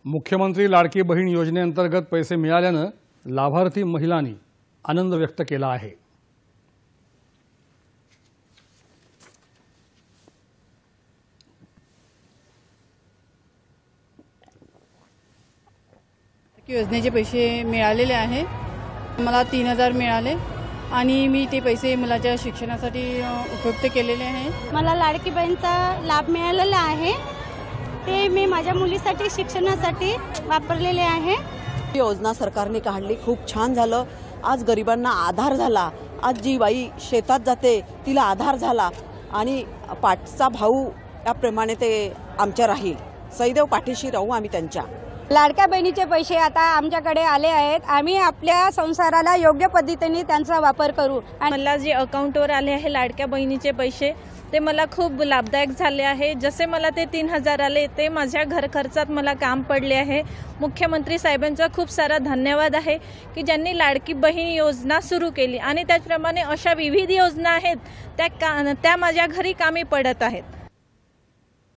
मुख्यमंत्री लाडकी बहीण योजनेअंतर्गत पैसे मिळाल्याने लाभार्थी महिलांनी आनंद व्यक्त केला आहे। योजनेचे पैसे मिळालेले आहे। मला 3000 मिळाले आणि मी ते पैसे मुलाच्या शिक्षणासाठी उपयुक्त केलेले आहे। मला लाडकी बहीणचा लाभ मिळालेला आहे, ते मी माझ्या मुलीसाठी शिक्षणासाठी वापरलेले आहे। योजना सरकारने काढली, खूप छान झालं। आज गरिबांना आधार झाला। आज जी बाई शेतात जाते तिला आधार झाला आणि पाठचा भाऊ याप्रमाणे ते आमच्या राहील। सैदेव पाठीशी राहू आम्ही त्यांच्या। लाडक्या बहिणीचे पैसे आता आमच्याकडे आले आहेत। आम्ही आपल्या संसाराला योग्य पद्धतीने त्यांचा वापर करू। मला जे अकाउंटवर आले आहे लाडक्या बहिणीचे पैसे ते मला खूप लाभदायक झाले आहे। जसे मला ते 3000 आले ते माझ्या घर खर्चात मला काम पडले आहे। मुख्यमंत्री साहेबांचा खूप सारा धन्यवाद आहे की ज्यांनी लाडकी बहीण योजना सुरू केली आणि त्याचप्रमाणे अशा विविध योजना आहेत त्या माझ्या घरी कामी पडत आहेत।